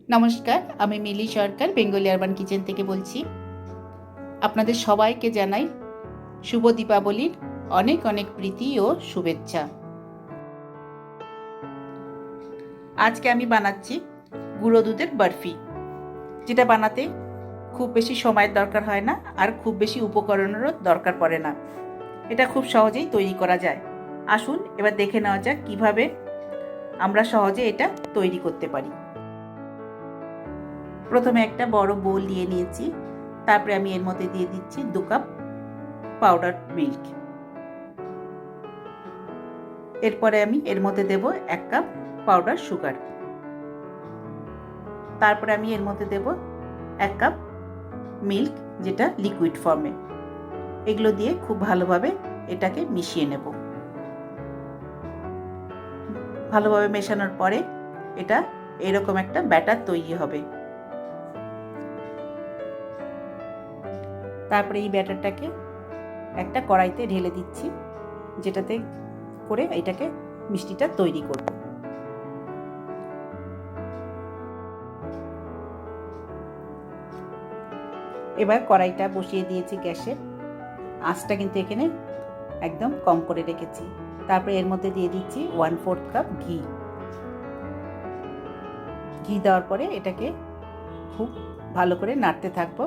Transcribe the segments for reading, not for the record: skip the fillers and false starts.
নমস্কার, আমি মিলি সরকার Bengali urban kitchen থেকে বলছি। আপনাদের সবাইকে জানাই শুভ দীপাবলির অনেক অনেক প্রীতি ও শুভেচ্ছা। আজকে আমি বানাচ্ছি গুঁড়ো দুধের বরফি, যেটা বানাতে খুব বেশি সময়ের দরকার হয় না আর খুব বেশি উপকরণেরও দরকার পড়ে না। এটা খুব সহজেই তৈরি করা যায়। আসুন এবার দেখে নেওয়া যাক কীভাবে আমরা সহজে এটা তৈরি করতে পারি। প্রথমে একটা বড় বোল নিয়ে নিয়েছি, তারপরে আমি এর মধ্যে দিয়ে দিচ্ছি 2 কাপ পাউডার মিল্ক। এরপরে আমি এর মধ্যে দেব 1 কাপ পাউডার সুগার। তারপরে আমি এর মধ্যে দেব 1 কাপ মিল্ক, যেটা লিকুইড ফর্মে। এগুলো দিয়ে খুব ভালোভাবে এটাকে মিশিয়ে নেব। ভালোভাবে মেশানোর পরে এটা এরকম একটা ব্যাটার তৈরি হবে। তারপরে এই ব্যাটারটাকে একটা কড়াইতে ঢেলে দিচ্ছি, যেটাতে করে এটাকে মিষ্টিটা তৈরি করব। এবার কড়াইটা বসিয়ে দিয়েছি গ্যাসে। আঁচটা কিন্তু এখানে একদম কম করে রেখেছি। তারপরে এর মধ্যে দিয়ে দিচ্ছি 1/4 কাপ ঘি। ঘি দেওয়ার পরে এটাকে খুব ভালো করে নাড়তে থাকবো।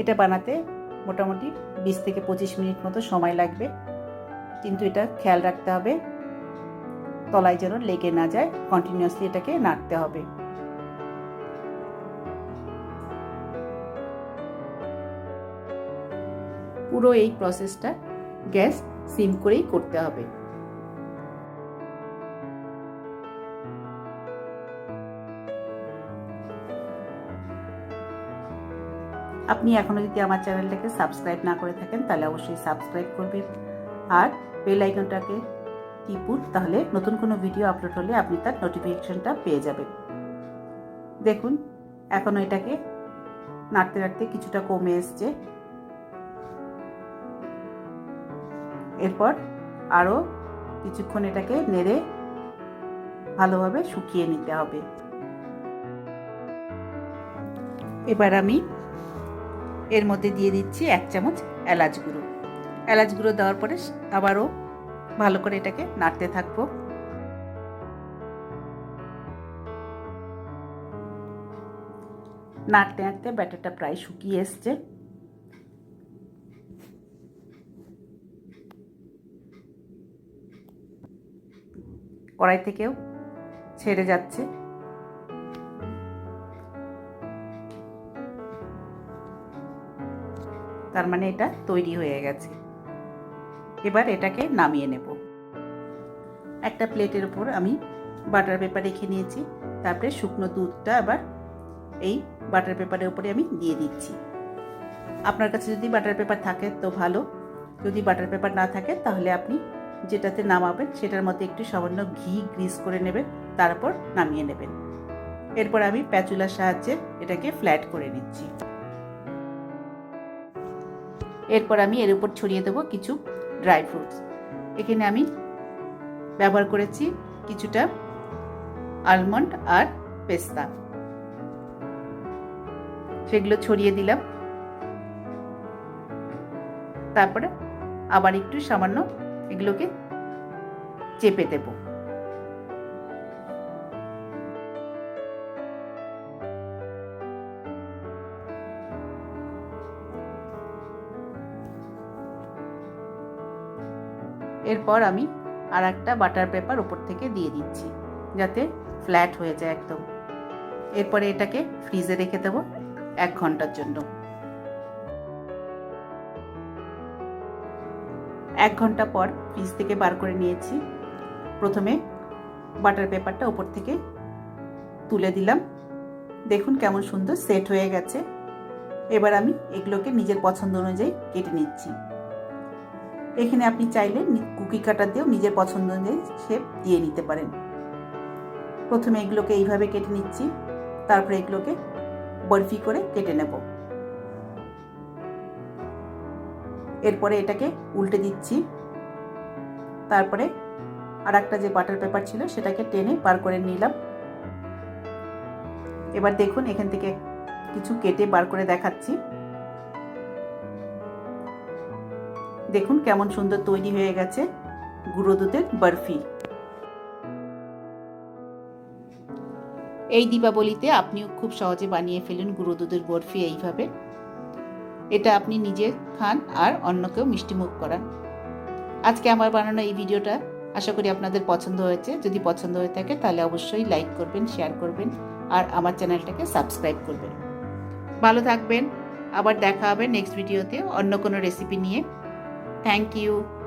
এটা বানাতে মোটামুটি 20 থেকে 25 মিনিট মতো সময় লাগবে, কিন্তু এটা খেয়াল রাখতে হবে তলায় যেন লেগে না যায়। কন্টিনিউয়াসলি এটাকে নাড়তে হবে। পুরো এই প্রসেসটা গ্যাস সিম করেই করতে হবে। আপনি এখনো যদি আমার চ্যানেলটাকে সাবস্ক্রাইব না করে থাকেন তাহলে অবশ্যই সাবস্ক্রাইব করবেন আর বেল আইকনটাকে টিপুন, তাহলে নতুন কোনো ভিডিও আপলোড হলে আপনি তার নোটিফিকেশনটা পেয়ে যাবেন। দেখুন এখনো এটাকে নাড়তে নাড়তে কিছুটা কমে এসছে। এরপর আরও কিছুক্ষণ এটাকে নেড়ে ভালোভাবে শুকিয়ে নিতে হবে। এবার আমি এর মধ্যে দিয়ে দিচ্ছি 1 চামচ এলাচ গুঁড়ো। এলাচ গুঁড়ো দেওয়ার পরে আবারও ভালো করে এটাকে নাড়তে থাকবো। নাড়তে নাড়তে ব্যাটারটা প্রায় শুকিয়ে এসছে। কড়াই থেকেও ছেড়ে যাচ্ছে। তার মানে এটা তৈরি হয়ে গেছে। এবার এটাকে নামিয়ে নেব। একটা প্লেটের উপর আমি বাটার পেপার রেখে নিয়েছি। তারপরে শুকনো দুধটা আবার এই বাটার পেপারের উপরে আমি দিয়ে দিচ্ছি। আপনার কাছে যদি বাটার পেপার থাকে তো ভালো, যদি বাটার পেপার না থাকে তাহলে আপনি যেটাতে নামাবেন সেটার মধ্যে একটু সামান্য ঘি গ্রিস করে নেবেন, তারপর নামিয়ে নেবেন। এরপর আমি প্যাচুলার সাহায্যে এটাকে ফ্ল্যাট করে নিচ্ছি। এরপর আমি এর উপর ছড়িয়ে দেবো কিছু ড্রাই ফ্রুটস। এখানে আমি ব্যবহার করেছি কিছুটা আলমন্ড আর পেস্তা। সেগুলো ছড়িয়ে দিলাম। তারপরে আবার একটু সামান্য এগুলোকে চেপে দেব। এরপর আমি আর একটা বাটার পেপার উপর থেকে দিয়ে দিচ্ছি, যাতে ফ্ল্যাট হয়ে যায় একদম। এরপরে এটাকে ফ্রিজে রেখে দেব 1 ঘন্টার জন্য। 1 ঘন্টা পর ফ্রিজ থেকে বার করে নিয়েছি। প্রথমে বাটার পেপারটা উপর থেকে তুলে দিলাম। দেখুন কেমন সুন্দর সেট হয়ে গেছে। এবার আমি এগুলোকে নিজের পছন্দ অনুযায়ী কেটে নিচ্ছি। এখানে আপনি চাইলে কুকি কাটার দিয়েও নিজের পছন্দ অনুযায়ী শেপ দিয়ে নিতে পারেন। প্রথমে এগুলোকে এইভাবে কেটে নিচ্ছি, তারপরে এগুলোকে বরফি করে কেটে নেব। এরপরে এটাকে উল্টে দিচ্ছি। তারপরে আর একটা যে বাটার পেপার ছিল সেটাকে টেনে বার করে নিলাম। এবার দেখুন এখান থেকে কিছু কেটে বার করে দেখাচ্ছি। দেখুন কেমন সুন্দর তৈরি হয়ে গেছে গুঁড়ো দুধের বরফি। এই দীপাবলিতে আপনিও খুব সহজে বানিয়ে ফেলুন গুঁড়ো দুধের বরফি এইভাবে। এটা আপনি নিজে খান আর অন্যকেও মিষ্টিমুখ করান। আজকে আমার বানানো এই ভিডিওটা আশা করি আপনাদের পছন্দ হয়েছে। যদি পছন্দ হয়ে থাকে তাহলে অবশ্যই লাইক করবেন, শেয়ার করবেন আর আমার চ্যানেলটাকে সাবস্ক্রাইব করবেন। ভালো থাকবেন। আবার দেখা হবে নেক্সট ভিডিওতে অন্য কোনো রেসিপি নিয়ে। Thank you.